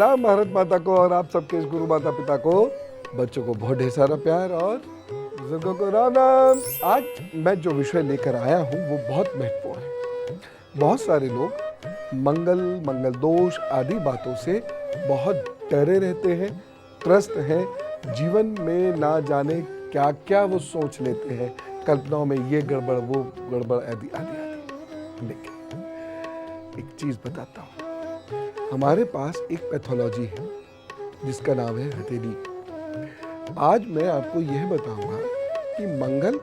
प्रणाम भारत माता को और आप सबके इस गुरु माता पिता को, बच्चों को बहुत ढेर सारा प्यार और बुजुर्गों को राम राम। आज मैं जो विषय लेकर आया हूँ वो बहुत महत्वपूर्ण है। बहुत सारे लोग मंगल दोष आदि बातों से बहुत डरे रहते हैं, त्रस्त हैं। जीवन में ना जाने क्या क्या वो सोच लेते हैं, कल्पनाओं में ये गड़बड़ वो गड़बड़ आदि आदि। लेकिन एक चीज बताता हूँ, हमारे पास एक पैथोलॉजी है जिसका नाम है हथेली। आज मैं आपको यह बताऊंगा कि मंगल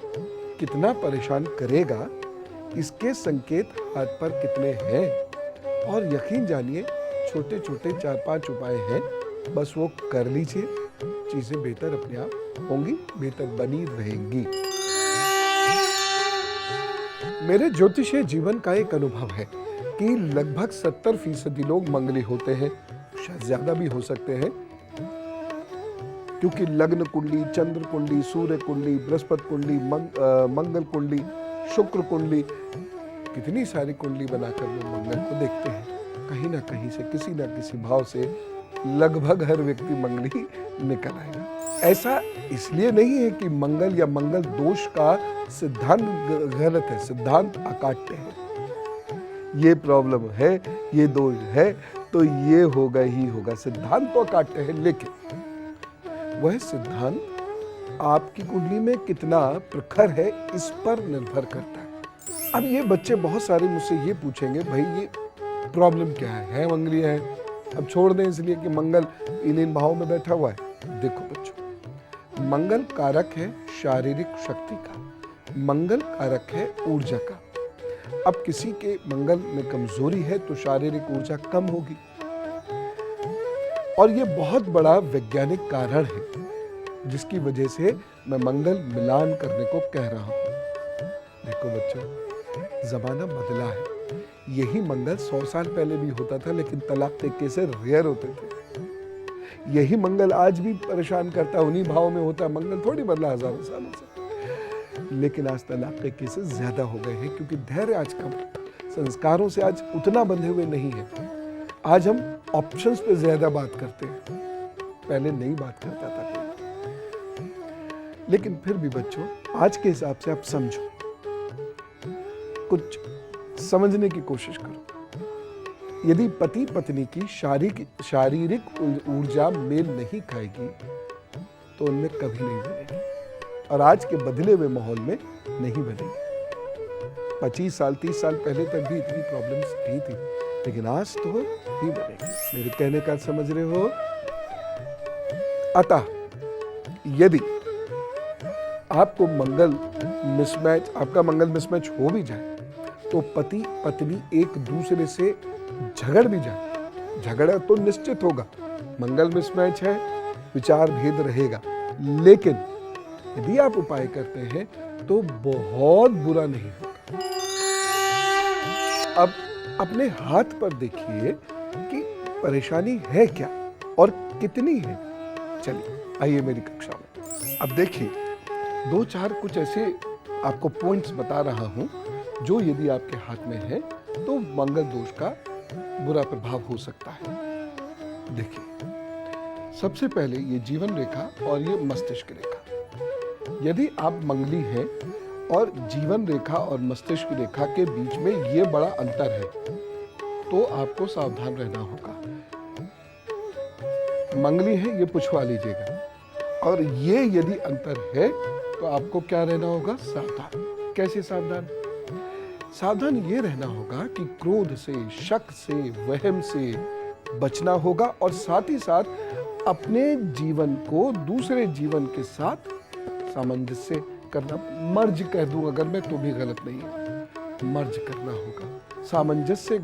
कितना परेशान करेगा, इसके संकेत हाथ पर कितने हैं। और यकीन जानिए, छोटे छोटे 4-5 उपाय हैं, बस वो कर लीजिए, चीजें बेहतर अपने आप होंगी, बेहतर बनी रहेंगी। मेरे ज्योतिषीय जीवन का एक अनुभव है कि लगभग 70% लोग मंगली होते हैं, शायद ज्यादा भी हो सकते हैं, क्योंकि लग्न कुंडली, चंद्र कुंडली, सूर्य कुंडली, बृहस्पति कुंडली, मंगल कुंडली, शुक्र कुंडली, कितनी सारी कुंडली बनाकर लोग मंगल को देखते हैं। कहीं ना कहीं से, किसी ना किसी भाव से लगभग हर व्यक्ति मंगली निकल आएगा। ऐसा इसलिए नहीं है कि मंगल या मंगल दोष का सिद्धांत गलत है, सिद्धांत अकाट्य है। ये प्रॉब्लम है, ये दोष है तो ये होगा ही होगा, सिद्धांत तो अकाट्य है, लेकिन वह सिद्धांत आपकी कुंडली में कितना प्रखर है इस पर निर्भर करता है। अब ये बच्चे बहुत सारे मुझसे ये पूछेंगे, भाई ये प्रॉब्लम क्या है मंगली है, अब छोड़ दें इसलिए कि मंगल इन भावों में बैठा हुआ है। देखो बच्चों, मंगल कारक है शारीरिक शक्ति का, मंगल कारक है ऊर्जा का। अब किसी के मंगल में कमजोरी है तो शारीरिक ऊर्जा कम होगी, और ये बहुत बड़ा वैज्ञानिक कारण है जिसकी वजह से मैं मंगल मिलान करने को कह रहा हूं। देखो बच्चों, जमाना बदला है। यही मंगल 100 साल पहले भी होता था, लेकिन तलाक के केसेस रेयर होते थे। यही मंगल आज भी परेशान करता, उन्हीं भाव में होता। मंगल थोड़ी बदला हजारों सालों से, लेकिन आज तलाक के केसेस ज्यादा हो गए हैं, क्योंकि धैर्य आज कम, संस्कारों से आज उतना बंधे हुए नहीं है। आज हम ऑप्शंस पे ज्यादा बात करते हैं, पहले नहीं बात करता था कोई। लेकिन फिर भी बच्चों, आज के हिसाब से आप समझो, कुछ समझने की कोशिश करो। यदि पति पत्नी की शारीरिक ऊर्जा मेल नहीं खाएगी तो उनमें कभी नहीं बनेगी, और आज के बदले हुए माहौल में नहीं बनेगी। 25 साल 30 साल पहले तक भी इतनी प्रॉब्लम्स नहीं थी, लेकिन आज तो नहीं बनेगी। मेरे कहने का समझ रहे हो? अतः यदि आपको मंगल मिसमैच, आपका मंगल मिसमैच हो भी जाए तो पति पत्नी एक दूसरे से झगड़ भी जाए, झगड़ा तो निश्चित होगा, मंगल मिसमैच है, विचार भेद रहेगा, लेकिन यदि आप उपाय करते हैं तो बहुत बुरा नहीं होगा। अब अपने हाथ पर देखिए कि परेशानी है क्या और कितनी है। चलिए आइए मेरी कक्षा में। अब देखिए, 2-4 कुछ ऐसे आपको पॉइंट्स बता रहा हूं जो यदि आपके हाथ में है तो मंगल दोष का बुरा प्रभाव हो सकता है। देखिए, सबसे पहले ये जीवन रेखा और ये मस्तिष्क रेखा। यदि आप मंगली हैं और जीवन रेखा और मस्तिष्क रेखा के बीच में ये बड़ा अंतर है तो आपको सावधान रहना होगा। मंगली है, ये पुछवा लीजिएगा, और ये यदि अंतर है तो आपको क्या रहना होगा? सावधान। कैसे सावधान? सावधान ये रहना होगा कि क्रोध से, शक से, वहम से बचना होगा, और साथ ही साथ अपने जीवन को दूसरे जीवन के साथ सामंजस्य करना, मर्ज कह दूं अगर मैं तो भी गलत नहीं है, मर्ज करना होगा। सामंजस्य,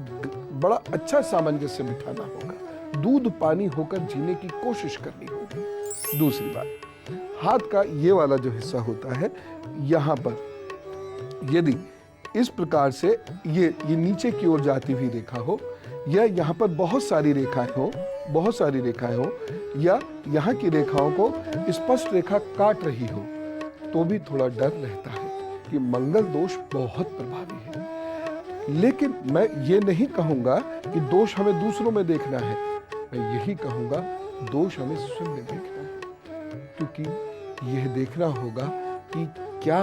बड़ा अच्छा सामंजस्य बिठाना होगा, दूध पानी होकर जीने की कोशिश करनी होगी। दूसरी बात, हाथ का ये वाला जो हिस्सा होता है, यहाँ पर यदि इस प्रकार से ये नीचे की ओर जाती हुई रेखा हो, या यहाँ पर बहुत सारी रेखाएं हो, या यहाँ की रेखाओं को स्पष्ट रेखा काट रही हो, तो भी थोड़ा डर रहता है कि मंगल दोष बहुत प्रभावी है। लेकिन मैं ये नहीं कहूंगा कि दोष हमें दूसरों में देखना है। मैं यही कहूँगा, दोष हमें स्वयं में देखना है, क्योंकि यह देखना होगा कि क्या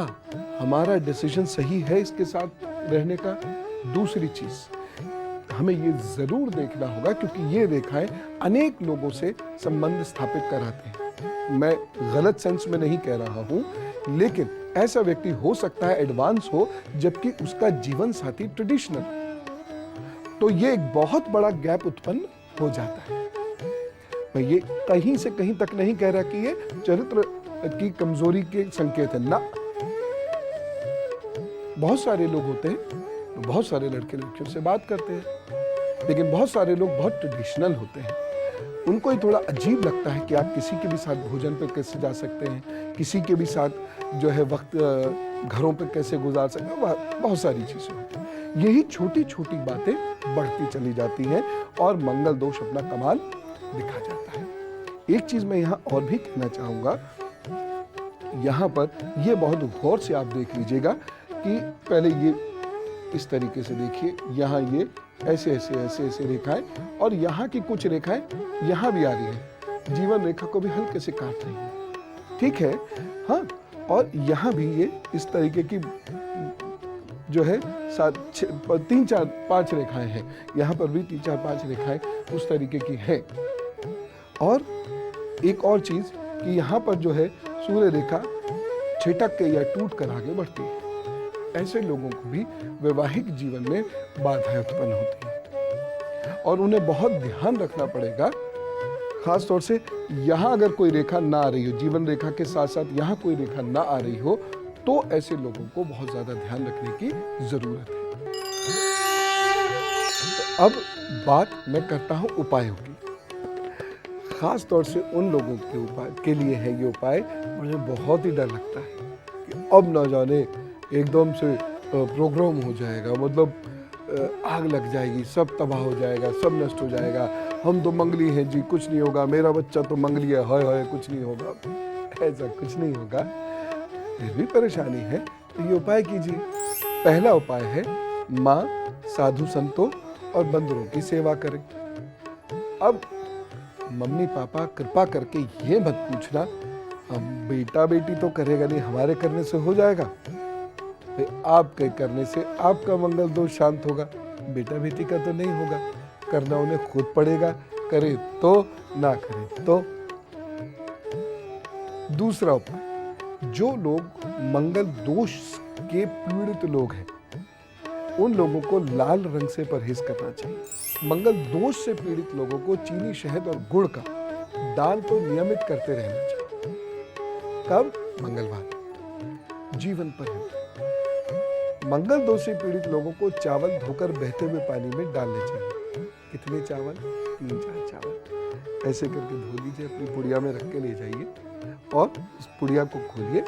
हमारा डिसीजन सही है इसके साथ रहने का। दूसरी चीज हमें ये जरूर देखना होगा, क्योंकि ये रेखाएं अनेक लोगों से संबंध स्थापित कराते हैं। मैं गलत सेंस में नहीं कह रहा हूं, लेकिन ऐसा व्यक्ति हो सकता है एडवांस हो, जबकि उसका जीवन साथी ट्रेडिशनल, तो ये एक बहुत बड़ा गैप उत्पन्न हो जाता है। मैं ये कहीं से कहीं तक नहीं कह रहा कि ये चरित्र की कमजोरी के संकेत है ना। बहुत सारे लोग होते हैं, बहुत सारे लड़के लड़कियों से बात करते हैं, लेकिन बहुत सारे लोग बहुत ट्रेडिशनल होते हैं। उनको ही थोड़ा अजीब लगता है कि आप किसी के भी साथ भोजन पे कैसे जा सकते हैं, किसी के भी साथ जो है वक्त घरों पे कैसे गुजार सकते हैं, बहुत सारी चीजें होती हैं। यही छोटी छोटी बातें बढ़ती चली जाती हैं और मंगल दोष अपना कमाल दिखा जाता है। एक चीज मैं यहाँ और भी कहना चाहूंगा, यहाँ पर ये बहुत गौर से आप देख लीजिएगा कि पहले ये इस तरीके से देखिए, यहाँ ये ऐसे ऐसे ऐसे ऐसे रेखाएं, और यहाँ की कुछ रेखाएं यहाँ भी आ रही हैं, जीवन रेखा को भी हल्के से काट रही हैं, ठीक है, हाँ। और यहाँ भी ये इस तरीके की जो है 3 4 5 रेखाएं हैं, यहाँ पर भी 3 4 5 रेखाएं उस तरीके की हैं। और एक और चीज कि यहाँ पर जो है सूर्य रेखा छिटक के या टूट कर आगे बढ़ती है। ऐसे लोगों को भी वैवाहिक जीवन में बाधाएं उत्पन्न होती हैं और उन्हें बहुत ध्यान रखना पड़ेगा। खास तौर से यहाँ अगर कोई रेखा ना आ रही हो, जीवन रेखा के साथ साथ यहाँ कोई रेखा ना आ रही हो, तो ऐसे लोगों को बहुत ज्यादा ध्यान रखने की जरूरत है। तो अब बात मैं करता हूँ उपायों की। खास तौर से उन लोगों के उपाय के लिए है ये उपाय, मुझे बहुत ही डर लगता है कि अब ना जाने एकदम से प्रोग्राम हो जाएगा, मतलब आग लग जाएगी, सब तबाह हो जाएगा, सब नष्ट हो जाएगा, हम तो मंगली हैं जी, कुछ नहीं होगा, मेरा बच्चा तो मंगली है, हाय हाय कुछ नहीं होगा। ऐसा कुछ नहीं होगा, फिर भी परेशानी है तो ये उपाय कीजिए। पहला उपाय है माँ, साधु संतों और बंदरों की सेवा करें। अब मम्मी पापा कृपा करके ये मत पूछना हम बेटा बेटी तो करेगा नहीं, हमारे करने से हो जाएगा। आपके करने से आपका मंगल दोष शांत होगा, बेटा बेटी का तो नहीं होगा, करना उन्हें खुद पड़ेगा, करे तो ना करे तो। दूसरा उपाय, जो लोग मंगल दोष के पीड़ित लोग हैं उन लोगों को लाल रंग से परहेज करना चाहिए। मंगल दोष से पीड़ित लोगों को चीनी, शहद और गुड़ का दान तो नियमित करते रहना चाहिए। कब? मंगलवार, जीवन पर्यंत। मंगल दोष से पीड़ित लोगों को चावल धोकर बहते हुए पानी में डालने चाहिए। कितने चावल? 3-4 चावल ऐसे करके धो लीजिए, अपनी पुड़िया में रख के ले जाइए और उस पुड़िया को खोलिए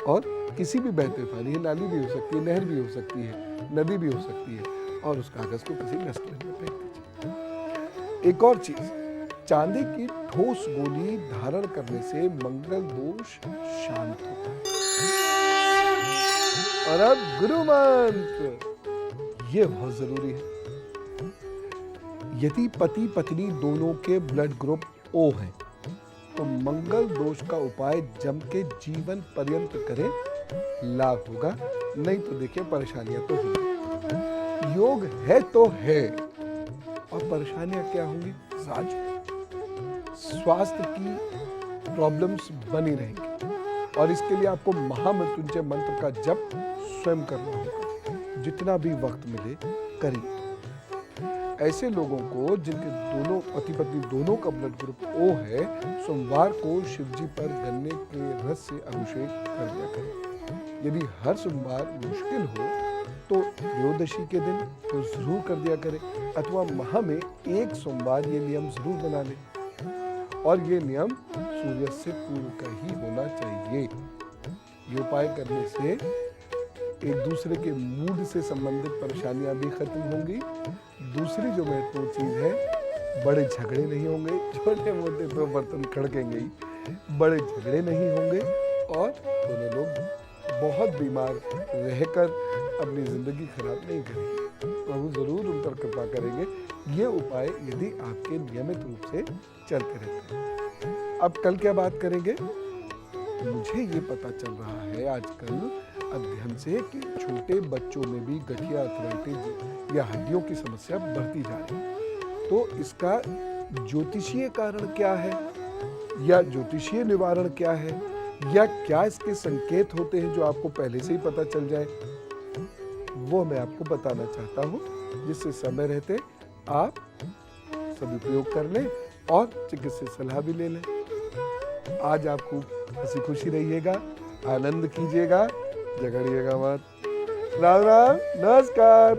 और किसी भी बहते पानी, नाली भी हो सकती है, नहर भी हो सकती है, नदी भी हो सकती है, और उस कागज को किसी डस्टबिन में फेंक दीजिए। एक और चीज, चांदी की ठोस गोली धारण करने से मंगल दोष शांत होता है। और अब गुरु मंत्र, ये बहुत जरूरी है। यदि पति पत्नी दोनों के ब्लड ग्रुप O है तो मंगल दोष का उपाय जम के जीवन पर्यंत करें, लाभ होगा, नहीं तो देखिए परेशानियां तो होंगी। योग है तो है, और परेशानियां क्या होंगी? स्वास्थ्य की प्रॉब्लम्स बनी रहेंगी, और इसके लिए आपको महामृत्युंजय मंत्र का जप स्वयं करना होगा। जितना भी वक्त मिले करिए। ऐसे लोगों को जिनके दोनों पति पत्नी दोनों का ब्लड ग्रुप O है, सोमवार को शिवजी पर गन्ने के रस से अभिषेक कर दिया करें। यदि हर सोमवार मुश्किल हो तो त्रयोदशी के दिन तो जरूर कर दिया करें, अथवा माह में एक सोमवार ये नियम जरूर बना लें। और ये नियम सूर्य से पूर्व का ही होना चाहिए। ये उपाय करने से एक दूसरे के मूड से संबंधित परेशानियां भी खत्म होंगी। दूसरी जो महत्वपूर्ण चीज है, बड़े झगड़े नहीं होंगे, छोटे मोटे तो बर्तन खड़केंगे ही, बड़े झगड़े नहीं होंगे, और दोनों लोग बहुत बीमार रहकर अपनी जिंदगी खराब नहीं करेंगे। प्रभु जरूर उन पर कृपा करेंगे, ये उपाय यदि आपके नियमित रूप से चलते रहते हैं। अब कल क्या बात करेंगे? मुझे ये पता चल रहा है आजकल अध्ययन से कि छोटे बच्चों में भी गठिया अर्थराइटिस या हड्डियों की समस्या बढ़ती जा रही है। तो इसका ज्योतिषीय कारण क्या है, या ज्योतिषीय निवारण क्या है, या क्या इसके संकेत होते हैं जो आपको पहले से ही पता चल जाए, वो मैं आपको बताना चाहता हूँ, जिससे समय रहते आप सदुपयोग कर लें और चिकित्सक सलाह भी ले लें। आज आप खूब हंसी खुशी रहिएगा, आनंद कीजिएगा, झगड़िएगा मत। राम राम, नमस्कार।